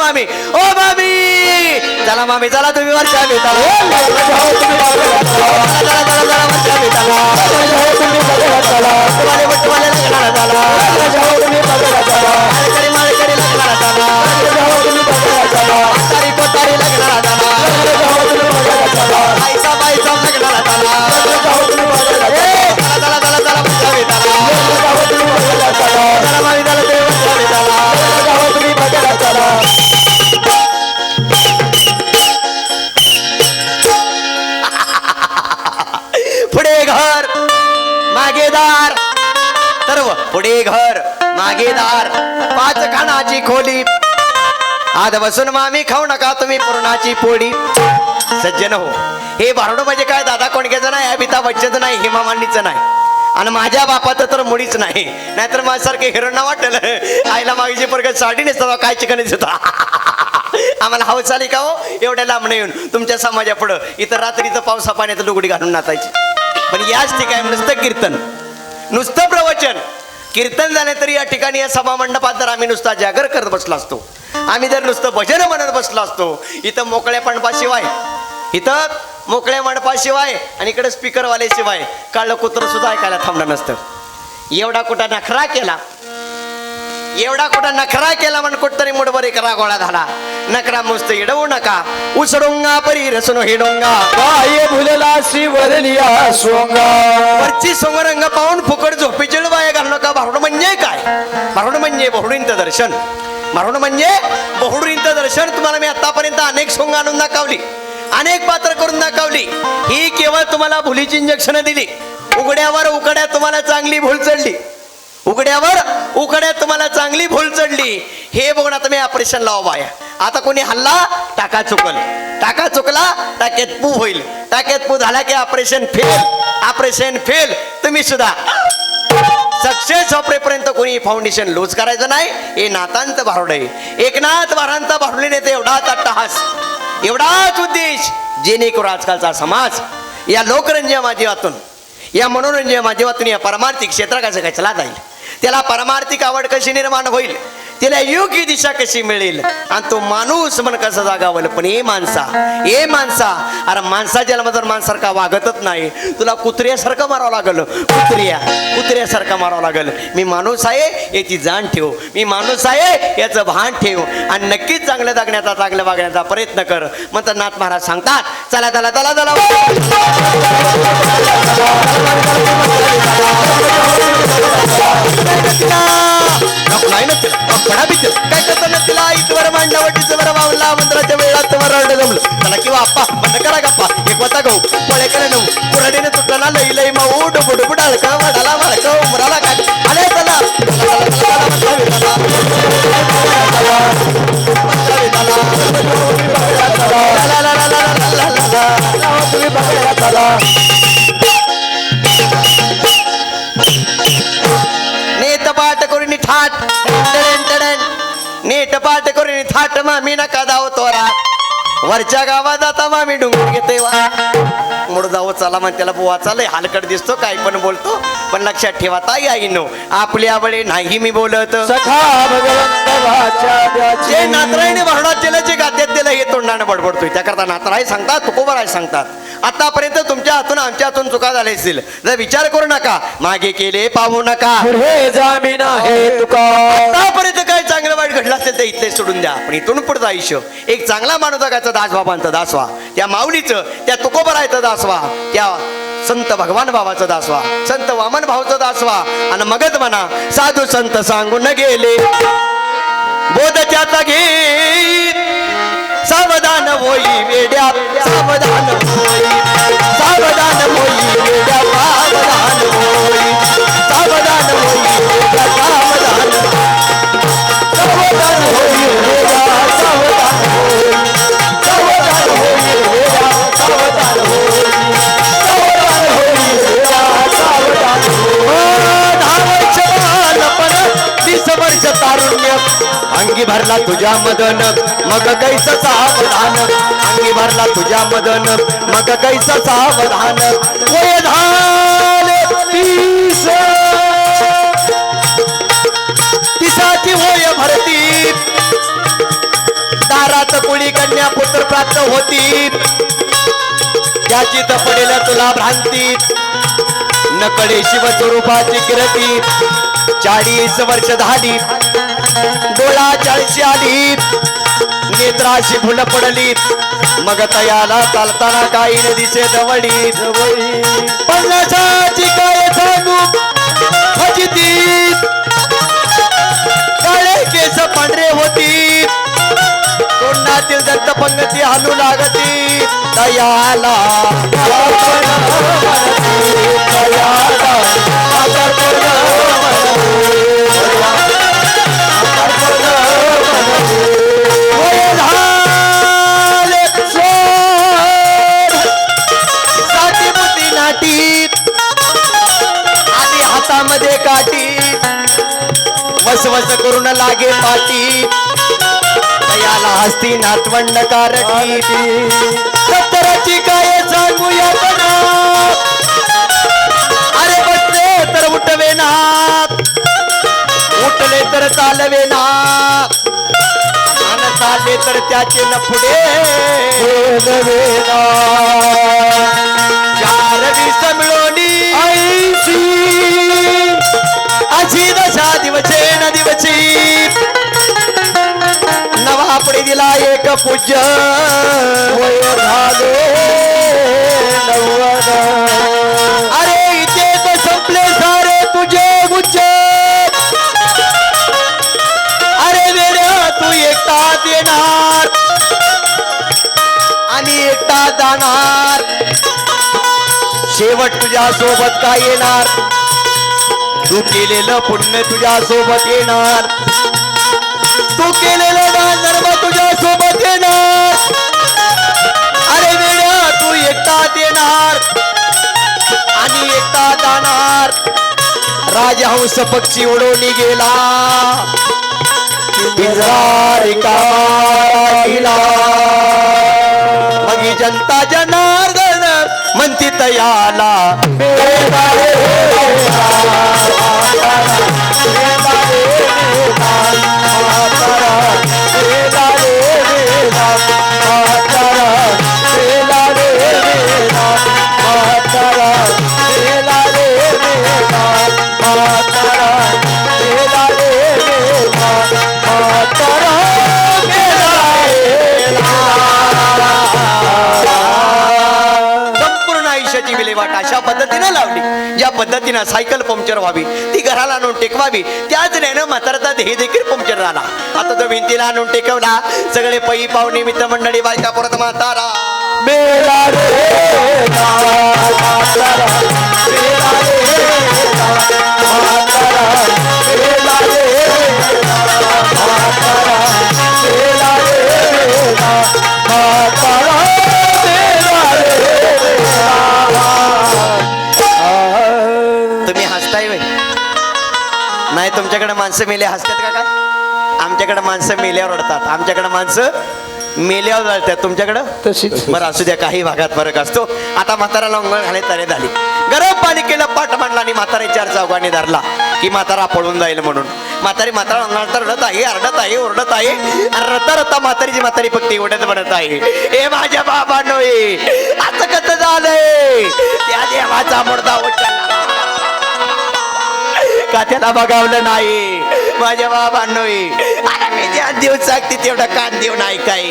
मामी ओ मामी चला मामी चला तुम्ही वरच्या भेटाला पुढे घर मागे दार सर्व पुढे घर मागे दार 5 खानाची खोली आध बसून मामी खाऊ नका तुम्ही पुरणाची पोळी सज्जन हो हे भारुड म्हणजे काय दादा कोणक्याचं नाही अमिताभ बच्चनचं नाही हेमा मालिनीचं नाही आणि माझ्या बापाचं तर मुळीच नाही नाहीतर माझ्यासारखे हिरोंना वाटलं आईला मागीची पोरग साडी नेसता काय चिकन होता आम्हाला हौस आली का हो एवढ्या लांब येऊन तुमच्या समाजा पुढं इथं रात्रीचं पावसा पाण्याचं लुगडी घालून नाचायची पण याच ठिकाणी नुसतं कीर्तन नुसतं प्रवचन कीर्तन झाले तरी या ठिकाणी या सभा मंडपात जर आम्ही नुसता जागर करत बसलो असतो आम्ही जर नुसतं भजन म्हणत बसलो असतो इथं मोकळ्या मंडपाशिवाय इथं मोकळ्या मंडपाशिवाय आणि इकडे स्पीकरवाले शिवाय काळं कुत्र सुद्धा ऐकायला थांबलं नसतं एवढा कुठं नखरा केला म्हणून कुठतरी मुठभर एक रागोळा झाला नकरा मुस्त इडवू नका उसडोंगा परी रसनो हिडोंगा बाय भुलेला शिवरलिया सोंगा वरची सोंगरंग पाहून फुकट झोपी चिळवाय घालू नका भारुड म्हणजे काय भारुड म्हणजे बहुडींचं दर्शन भारुड म्हणजे बहुडींचं दर्शन तुम्हाला मी आतापर्यंत अनेक सोंग आणून दाखवली अनेक पात्र करून दाखवली ही केवळ तुम्हाला भुलीची इंजेक्शन दिली उघड्यावर उकड्या तुम्हाला चांगली भूल चढली उघड्यावर उकड्यात तुम्हाला चांगली भूल चढली हे बघून आता मी ऑपरेशन लावाया आता कोणी हल्ला टाका चुकला टाक्यात पू होईल टाक्यात पू झाला की ऑपरेशन फेल तुम्ही सुद्धा सक्सेस होईपर्यंत कोणी फाउंडेशन लूज करायचं नाही हे नातांचं भारुड आहे एकनाथ महाराजांचा भारुडे नेते एवढाच अट्टहास एवढाच उद्देश जेणेकरून आजकालचा समाज या लोकरंजन माध्यमातून या मनोरंजन माध्यमातून या परमार्थिक क्षेत्र कसं काय चला जाईल त्याला परमार्थिक आवड कशी निर्माण होईल त्याला योग्य दिशा कशी मिळेल आणि तो माणूस मन कसं जागावल पण हे माणसा अरे माणसा जन्मधर माणसारखा वागतच नाही तुला कुत्र्यासारखं मारावं लागल कुत्र्यासारखं मारावं लागल मी माणूस आहे याची जाण ठेव मी माणूस आहे याचं भान ठेव आणि नक्कीच चांगलं जगण्याचा चांगलं वागण्याचा प्रयत्न कर म्हणतात नाथ महाराज सांगतात चला काय करताना तिला इथवर मांडल्यावटीचं बरं वावला मंत्राच्या वेळात रडलं जमलं चला किंवा आप्पा बंद करा गप्पा एक वाता गहू पळे करे नऊ कुऱ्हाडीने तुटला लई माऊ डुबुडुबु डाळका वडाला वळका उमराला काय आले चला नेत पाठ करून ठाट नीट पाठ करून थाट मामी नका दाव तोरा वरच्या गावात आता मामी डुंगर घेते मुड जावं चला मग त्याला बुवा चालय हलकट दिसतो काय पण बोलतो पण लक्षात ठेवा ताई आईनो आपल्या बळे नाही मी बोलत जे नातराईने भारुडात दिलं जे गाद्यात दिलं हे तोंडाने बडबडतोय त्याकरता नातराई सांगतात तुकोबराय सांगतात आतापर्यंत तुमच्या हातून आमच्या हातून चुका झाल्या असतील जर विचार करू नका मागे केले पाहू नका आतापर्यंत काय चांगलं वाईट घडलं असेल तर इथले सोडून द्या पण इथून पुढचं आयुष्य एक चांगला माणूस जगायचं दासबाबांचं दासवा त्या माऊलीचं त्या तुकोबरायचं दासवा त्या संत भगवान बाबाचं दासवा संत वामन भाऊचं दासवा आणि मगत म्हणा साधू संत सांगून गेले बोध त्याचा गीत सावधान होई वेड्या सावधान होई सावधान होई वेड्या सावधान होई सावधान होई वेड्या सावधान सावधान होई वेड्या सावधान होई सावधान होई वेड्या सावधान होई सावधान होई वेड्या सावधान होई 10 वर्ष बालपण 20 वर्ष तारुण्य अंगी भरला तुझ्या मदन मग कैसा सावधान अंगी भरला तुझ्या मदन मग कैसा सावधान वय झाले 30 तिसाची होय भरती प्राप्त कुळी कन्या पुत्र प्राप्त होती त्याची तर पडेल तुला भ्रांती नकडे शिव स्वरूपाची किरती 40 वर्ष झाली डोळा 40 आली नेत्राशी फुल पडली मग तयाला चालताना काही न दिसे जवळी पन्नासाची काय सांगू फजिती काळे केस पांढरे होती तोंडातील दंत पंगती हालू लागती तयाला आधी हातामध्ये काठी वसवस करून लागे पाठी याला हस्ती नातवंड कारटी सत्तराची काय सांगूया अरे बसले तर उठवे ना उठले तर चालवे ना आणि चालले तर त्याचे न पुढे चार वीस मिळवणी 80 अशी दशा दिवसे न दिवशी नवापडी दिला एक पूज्य वय झाले 90 अरे इथे तर संपले सारे तुझे गुच्छ अरे वेड्या तू एकटाच येणार आणि एकटा जाणार शेवट तुझ्या सोबत काय येणार तू केलेलं पुण्य तुझ्या सोबत येणार तू केलेलं दान धर्म तुझ्या सोबत येणार अरे वेड्या तू एकटाच येणार आणि एकटा जाणार राजहंस पक्षी उडून गेला पिंजरा रिकामा राहिला मग ही जनता जनार्दन म्हणती तयाला संपूर्ण आयुष्याची विल्हेवाट अशा पद्धतीने लावली ज्या पद्धतीनं सायकल पंक्चर व्हावी ती घराला आणून टेकवावी त्याच नेनं म्हातारचा देह देखील पंक्चर झाला आता तो भिंतीला आणून टेकवला सगळे पै पाहुणे मित्र मंडळी बायका परत म्हातारा मेला रे म्हातारा, मेला रे म्हातारा, मेला रे म्हातारा, मेला रे म्हातारा, मेला रे. तुम्ही हसताय व्हय? नाही तुमच्याकडे माणसं मेले हसतात का काय आमच्याकडे माणसं मेल्यावर रडतात आमच्याकडे माणसं मेल्यावर जळतात तुमच्याकडं तशीच बरं असू द्या काही भागात फरक असतो आता म्हाताराला अंगण घाले तरे झाली गरम पाणी केलं पाठ मांडला आणि म्हातारी 4 चौघांनी धरला की म्हातारा पळून जाईल म्हणून म्हातारा अंगणात रडत आहे आरडत आहे ओरडत आहे आणि रता रता म्हातारी फक्त एवढ्याच म्हणत आहे ए माझ्या बाबांनो असं कसं झालंय त्या देवाचा मुर्दा उचलला का त्याला बघावलं नाही माझ्या बाबांनो अरे मी ज्या देव सांगते तेवढा कान देऊ नाही काय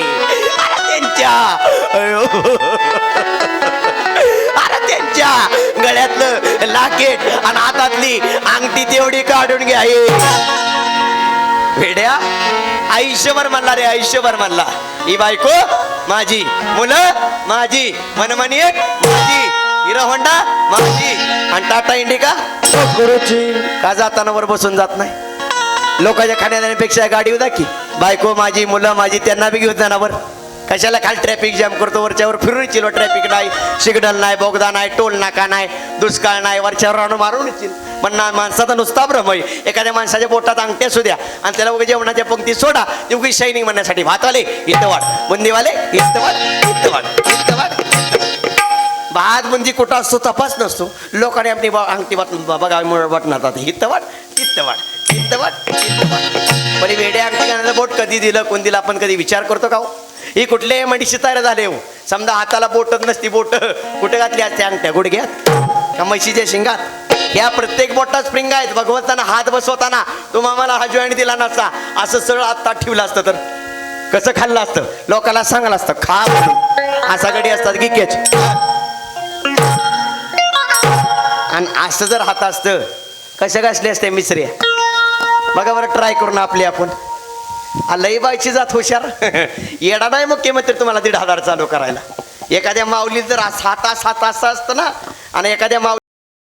अरे त्यांच्या गळ्यातलं लाकेट आणि हातातली अंगठी तेवढी काढून घ्या भेड्या आयुष्यभर म्हणला रे आयुष्यभर म्हणला ही बायको माझी मुलं माझी मनमनी माझी हिरो होंडा माझी आणि टाटा इंडिका गुरुची का जाताना वर बसून जात नाही लोकांच्या खाण्यापेक्षा गाडी उदा की बायको माझी मुलं माझी त्यांना बी घेऊन जाणार कशाला खाली ट्रॅफिक जॅम करतो वरच्यावर फिरून चिलो ट्रॅफिक नाही सिग्नल नाही बोगदा नाही टोल नाका नाही दुष्काळ नाही वरच्यावर आणून मारून येतील पण माणसाचा नुसता भ्रम आहे एखाद्या माणसाच्या बोटात अंगठ्या सुद्या आणि त्याला उगा जेवणाच्या पंक्ती सोडा ते उगी शायनिंग म्हणण्यासाठी भातवाले इथं वाढ बुंदीवाले इथं वाढ इथं वाढ इथं वाढ भात बुंदी कुठं असतो तपास नसतो लोकांनी आपली अंगठी बघावी वाटणार हित वाट तित्त वाट तित्त वाट तित्त वाट पण वेड्या अंगठी घालण्याचं बोट कधी दिलं कोण दिलं आपण कधी विचार करतो का ही कुठल्याही मडीशी तयार झाले हो. समजा हाताला बोटच नसती, बोट कुठे घातली असते? अंगठ्या गुडघ्यात का म्हशीच्या शिंगात? ह्या प्रत्येक बोटात स्प्रिंग आहेत. भगवंतानं हात बसवताना तुम्ही आम्हाला हा जॉईंट दिला नसता, असं सरळ हातात ठेवलं असतं तर कसं खाल्लं असतं? लोकांना सांगायला असतं खा म्हणून. असा गडी असतात की केच, आणि असं जर हात असतं कशा घासले असते मिसऱ्या? बघा बरं ट्राय करून आपली आपण. लई बायची जात हुशार. येडा नाही मुख्यमंत्री तुम्हाला 1,500 चालू करायला. एखाद्या माऊलीत जर हात असं असतं ना, आणि एखाद्या माऊली